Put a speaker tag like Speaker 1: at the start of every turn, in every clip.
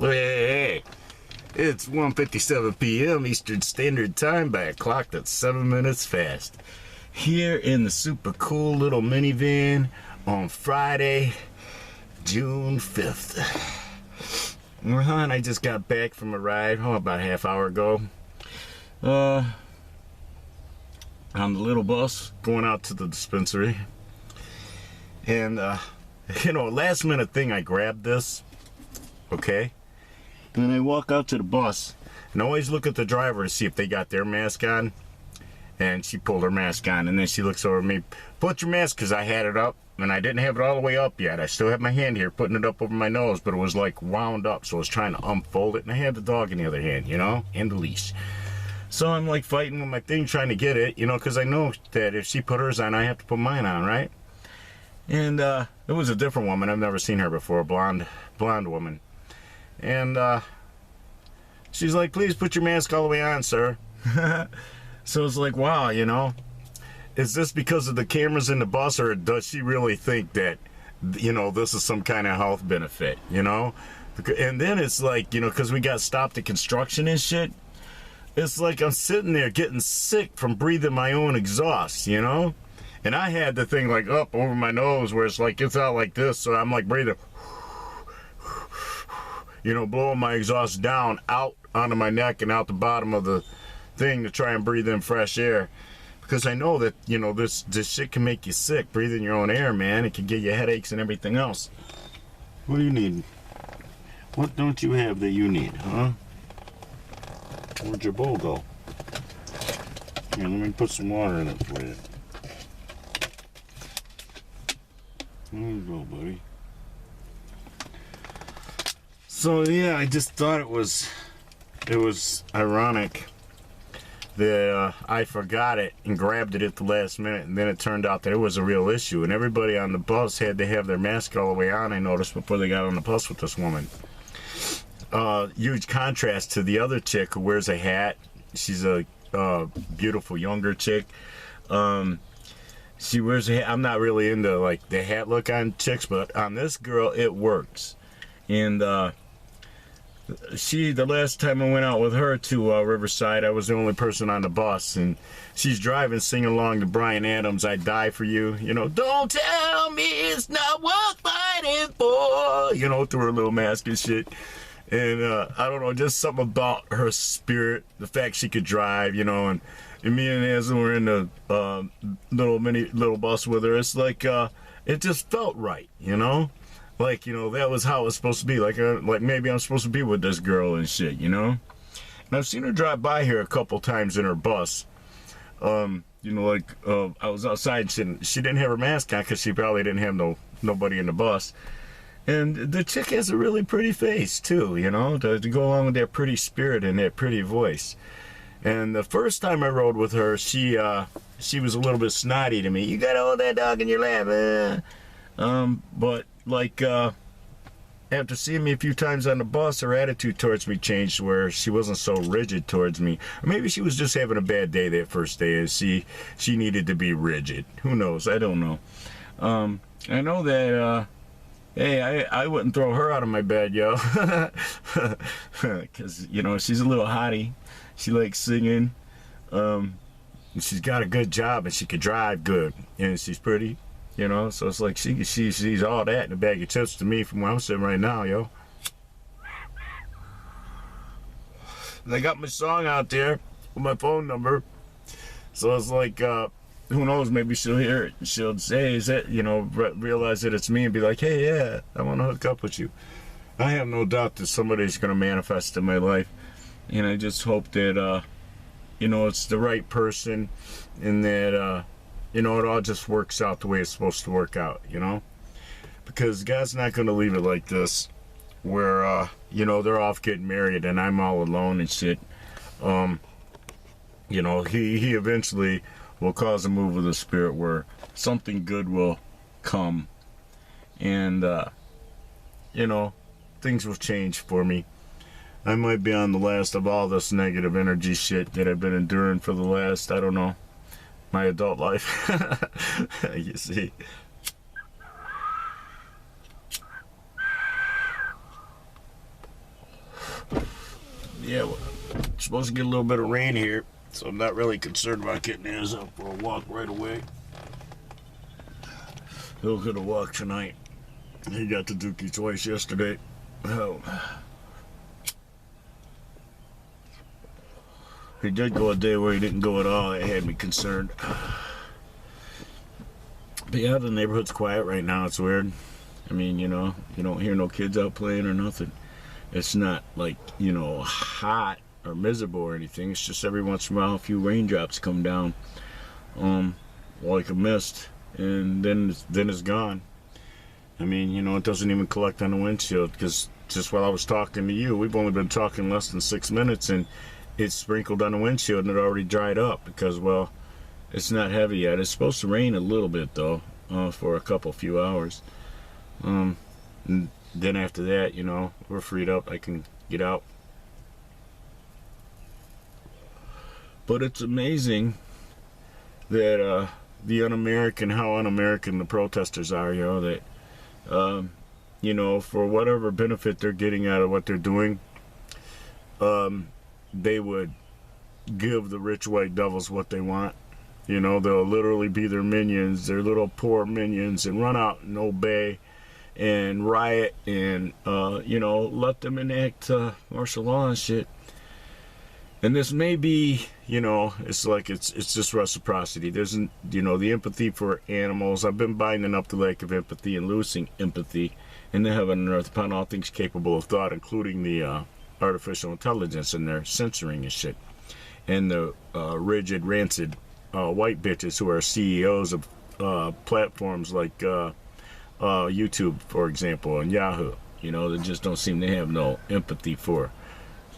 Speaker 1: Hey, it's 1:57 p.m. Eastern Standard Time by a clock that's 7 minutes fast. Here in the super cool little minivan on Friday, June 5th. And I just got back from a ride, about a half hour ago. On the little bus going out to the dispensary. And, last minute thing, I grabbed this. Okay? And then I walk out to the bus and always look at the driver to see if they got their mask on. And she pulled her mask on, and then she looks over at me, put your mask, because I had it up, and I didn't have it all the way up yet. I still have my hand here, putting it up over my nose, but it was like wound up, so I was trying to unfold it, and I had the dog in the other hand, and the leash. So I'm like fighting with my thing, trying to get it, because I know that if she put hers on, I have to put mine on, right? And it was a different woman. I've never seen her before, a blonde woman. And she's like, please put your mask all the way on, sir. So it's like, wow, is this because of the cameras in the bus, or does she really think that, this is some kind of health benefit, And then it's like, because we got stopped at construction and shit, it's like I'm sitting there getting sick from breathing my own exhaust, And I had the thing like up over my nose where it's like, it's out like this, so I'm like breathing, blowing my exhaust down out onto my neck and out the bottom of the thing to try and breathe in fresh air, because I know that this shit can make you sick. Breathing your own air, man, it can give you headaches and everything else. What do you need? What don't you have that you need, huh? Where'd your bowl go? Here, let me put some water in it for you. There you go, buddy. So yeah, I just thought it was ironic that I forgot it and grabbed it at the last minute, and then it turned out that it was a real issue, and everybody on the bus had to have their mask all the way on, I noticed, before they got on the bus with this woman. Huge contrast to the other chick who wears a hat. She's a beautiful younger chick. She wears a hat. I'm not really into like the hat look on chicks, but on this girl it works. And the last time I went out with her to Riverside, I was the only person on the bus, and she's driving, singing along to Bryan Adams' "I Die For You." Don't tell me it's not worth fighting for. Through her little mask and shit. And I don't know, just something about her spirit, the fact she could drive, and me and Hazel were in the little bus with her. It's like it just felt right, Like, that was how it was supposed to be. Like maybe I'm supposed to be with this girl and shit, And I've seen her drive by here a couple times in her bus. I was outside, she didn't have her mask on because she probably didn't have nobody in the bus. And the chick has a really pretty face, too, to go along with that pretty spirit and that pretty voice. And the first time I rode with her, she was a little bit snotty to me. You gotta hold that dog in your lap, but like after seeing me a few times on the bus, her attitude towards me changed, where she wasn't so rigid towards me. Or maybe she was just having a bad day that first day, and she needed to be rigid. Who knows? I don't know. I know that hey, I wouldn't throw her out of my bed, yo, because she's a little hottie. She likes singing. She's got a good job, and she could drive good, and she's pretty. So it's like she's all that in a bag of chips to me from where I'm sitting right now, yo. And I got my song out there with my phone number, so it's like, who knows? Maybe she'll hear it and she'll say, "Is that?" Realize that it's me and be like, "Hey, yeah, I want to hook up with you." I have no doubt that somebody's gonna manifest in my life, and I just hope that it's the right person, and that it all just works out the way it's supposed to work out, because God's not going to leave it like this, where, they're off getting married and I'm all alone and shit. He eventually will cause a move of the spirit where something good will come, and, things will change for me. I might be on the last of all this negative energy shit that I've been enduring for the last, I don't know, my adult life. You see. Yeah, well, it's supposed to get a little bit of rain here, so I'm not really concerned about getting his up for a walk right away. He'll get a walk tonight. He got the dookie twice yesterday. Oh. He did go a day where he didn't go at all. It had me concerned. But yeah, the neighborhood's quiet right now. It's weird. I mean, you know, you don't hear no kids out playing or nothing. It's not like, you know, hot or miserable or anything. It's just every once in a while a few raindrops come down, like a mist, and then it's gone. I mean, you know, it doesn't even collect on the windshield, because just while I was talking to you, we've only been talking less than 6 minutes, and it's sprinkled on the windshield and it already dried up because, well, it's not heavy yet. It's supposed to rain a little bit though, for a few hours. And then after that, you know, we're freed up. I can get out. But it's amazing that the un-American, how un-American the protesters are, you know, that, you know, for whatever benefit they're getting out of what they're doing, they would give the rich white devils what they want. You know, they'll literally be their minions, their little poor minions, and run out and obey and riot and, you know, let them enact martial law and shit. And this may be, you know, it's like it's just reciprocity. There's, you know, the empathy for animals. I've been binding up the lack of empathy and losing empathy in the heaven and earth upon all things capable of thought, including the artificial intelligence and their censoring and shit. And the rigid, rancid white bitches who are CEOs of platforms like YouTube, for example, and Yahoo. You know, they just don't seem to have no empathy for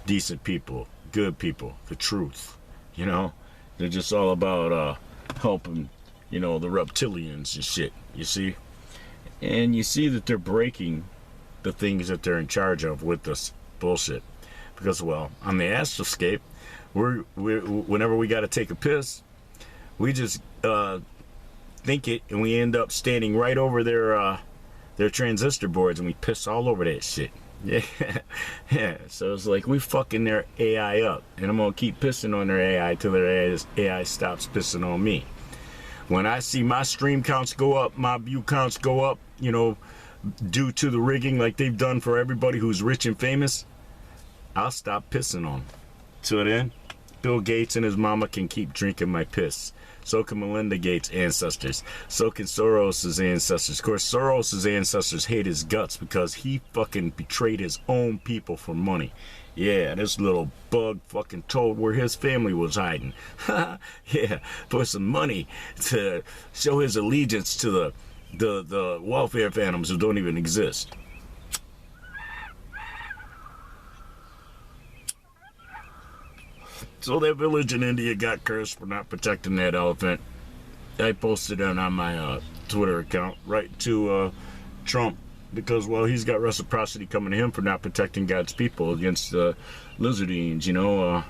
Speaker 1: decent people, good people, the truth. You know, they're just all about helping, you know, the reptilians and shit, you see? And you see that they're breaking the things that they're in charge of with this bullshit. Because, well, on the astroscape, whenever we got to take a piss, we just think it, and we end up standing right over their transistor boards, and we piss all over that shit. Yeah, yeah. So it's like we fucking their AI up, and I'm gonna keep pissing on their AI till their AI stops pissing on me. When I see my stream counts go up, my view counts go up, you know, due to the rigging like they've done for everybody who's rich and famous, I'll stop pissing on them. Till then, Bill Gates and his mama can keep drinking my piss. So can Melinda Gates' ancestors. So can Soros' ancestors. Of course, Soros' ancestors hate his guts because he fucking betrayed his own people for money. Yeah, this little bug fucking told where his family was hiding. Yeah, for some money to show his allegiance to the welfare phantoms who don't even exist. So that village in India got cursed for not protecting that elephant. I posted it on my Twitter account right to Trump because, well, he's got reciprocity coming to him for not protecting God's people against lizardines, you know,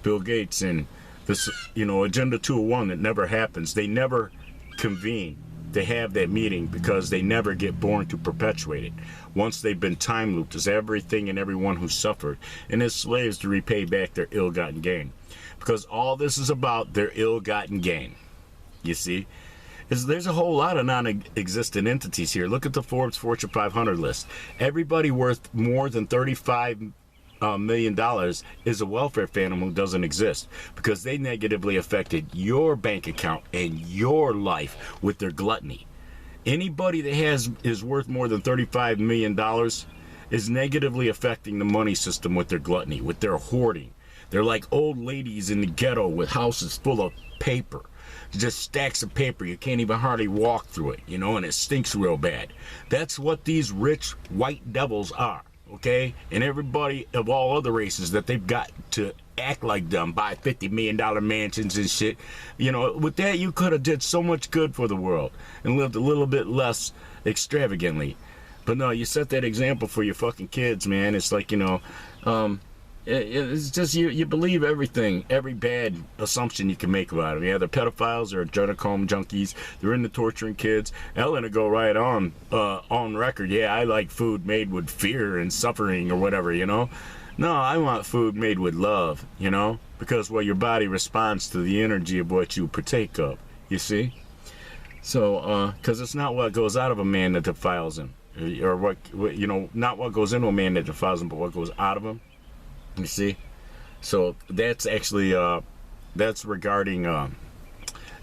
Speaker 1: Bill Gates and this, you know, Agenda 201 that never happens. They never convene. They have that meeting because they never get born to perpetuate it. Once they've been time looped as everything and everyone who suffered and as slaves to repay back their ill-gotten gain. Because all this is about their ill-gotten gain. You see? There's a whole lot of non-existent entities here. Look at the Forbes Fortune 500 list. Everybody worth more than $35 million is a welfare phantom who doesn't exist because they negatively affected your bank account and your life with their gluttony. Anybody that is worth more than $35 million is negatively affecting the money system with their gluttony, with their hoarding. They're like old ladies in the ghetto with houses full of paper. Just stacks of paper. You can't even hardly walk through it, you know, and it stinks real bad. That's what these rich white devils are, okay? And everybody of all other races that they've got to act like them, buy $50 million mansions and shit. You know, with that, you could have did so much good for the world and lived a little bit less extravagantly. But no, you set that example for your fucking kids, man. It's like, you know, It's just you believe everything, every bad assumption you can make about them. Yeah, they're pedophiles, they're adrenochrome junkies, they're into torturing kids. Ellen will go right on record. Yeah, I like food made with fear and suffering or whatever, you know. No, I want food made with love, you know, because well, your body responds to the energy of what you partake of. You see, so because it's not what goes out of a man that defiles him, or what you know, not what goes into a man that defiles him, but what goes out of him. You see, so that's actually that's regarding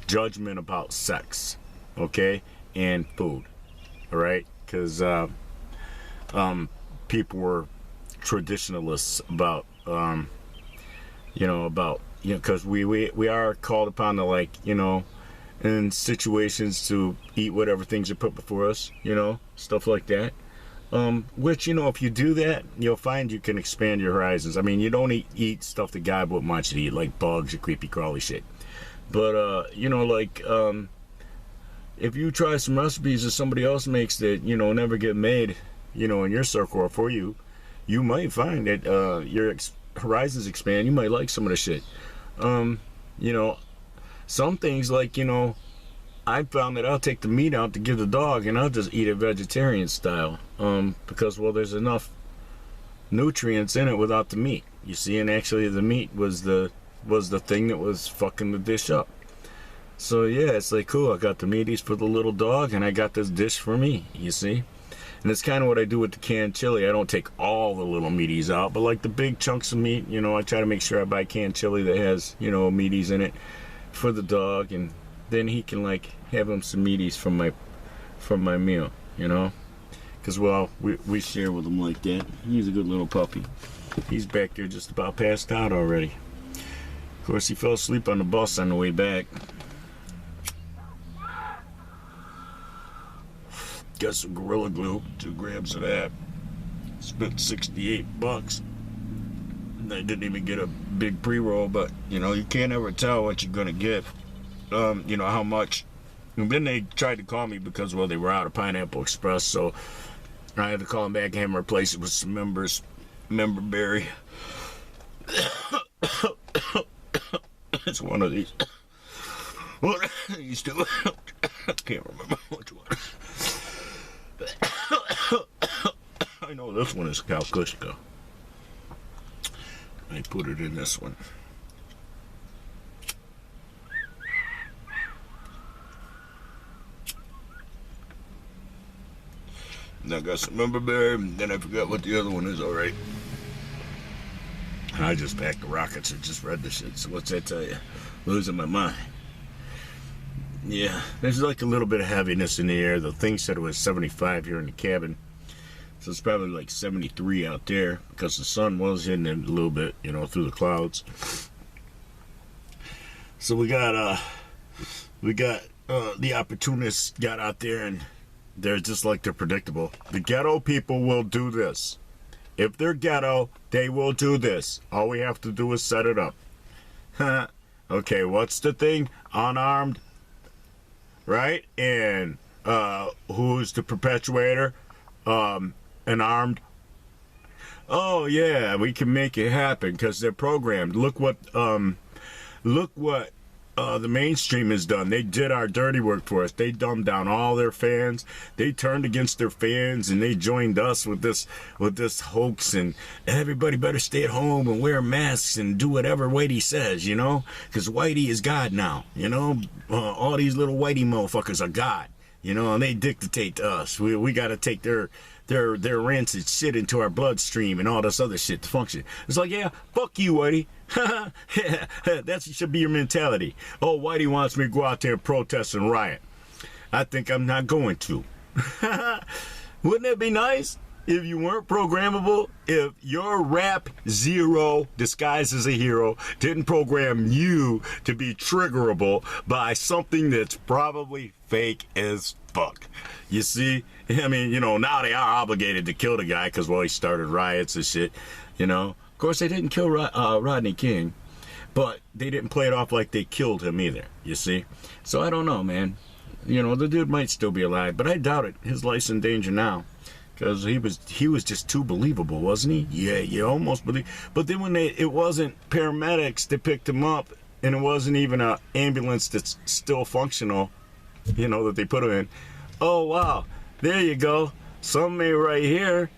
Speaker 1: judgment about sex, okay, and food, all right, because people were traditionalists about because we are called upon to, like, you know, in situations to eat whatever things are put before us, you know, stuff like that. Which, you know, if you do that, you'll find you can expand your horizons. I mean, you don't eat stuff that God wouldn't want you to eat, like bugs or creepy crawly shit. But, you know, like, if you try some recipes that somebody else makes that, you know, never get made, you know, in your circle or for you, you might find that your horizons expand. You might like some of the shit. You know, some things, like, you know, I found that I'll take the meat out to give the dog, and I'll just eat it vegetarian style, because, well, there's enough nutrients in it without the meat, you see, and actually the meat was the thing that was fucking the dish up. So yeah, it's like, cool, I got the meaties for the little dog, and I got this dish for me, you see. And it's kind of what I do with the canned chili. I don't take all the little meaties out, but like the big chunks of meat, you know, I try to make sure I buy canned chili that has, you know, meaties in it for the dog, and then he can, like, have him some meaties from my meal, you know, because, well, we share with him like that. He's a good little puppy. He's back there just about passed out already. Of course, he fell asleep on the bus on the way back. Got some Gorilla Glue, 2 grams of that. Spent $68. And I didn't even get a big pre-roll, but, you know, you can't ever tell what you're gonna get. You know, how much. And then they tried to call me because, well, they were out of Pineapple Express, so I had to call them back and have them replace it with some member berry. It's one of these. What are these two? I can't remember which one. I know this one is Kalkushka. I put it in this one. And I got some member berry, and then I forgot what the other one is, alright. And I just packed the rockets and just read the shit, so what's that tell you? Losing my mind. Yeah, there's like a little bit of heaviness in the air. The thing said it was 75 here in the cabin. So it's probably like 73 out there, because the sun was hitting it a little bit, you know, through the clouds. So we got the opportunists got out there, and they're just like, they're predictable. The ghetto people will do this. If they're ghetto, they will do this. All we have to do is set it up. Okay, what's the thing? Unarmed, right? And who's the perpetuator? An armed. Oh yeah, we can make it happen because they're programmed. Look what the mainstream has done. They did our dirty work for us. They dumbed down all their fans. They turned against their fans, and they joined us with this hoax, and everybody better stay at home and wear masks and do whatever Whitey says, you know, because Whitey is God now, you know. All these little Whitey motherfuckers are God, you know, and they dictate to us. We got to take their rancid shit into our bloodstream and all this other shit to function. It's like, yeah, fuck you, Whitey. That should be your mentality. Oh, Whitey wants me to go out there and protest and riot. I think I'm not going to. Wouldn't it be nice if you weren't programmable? If your rap zero disguised as a hero didn't program you to be triggerable by something that's probably fake as fuck. You see? I mean, you know, now they are obligated to kill the guy because, well, he started riots and shit, you know. Of course, they didn't kill Rodney King, but they didn't play it off like they killed him either, you see. So I don't know, man. You know, the dude might still be alive, but I doubt it. His life's in danger now. Because he was just too believable, wasn't he? Yeah, you almost believe. But then when it wasn't paramedics that picked him up, and it wasn't even an ambulance that's still functional, you know, that they put him in. Oh, wow. There you go. Something right here.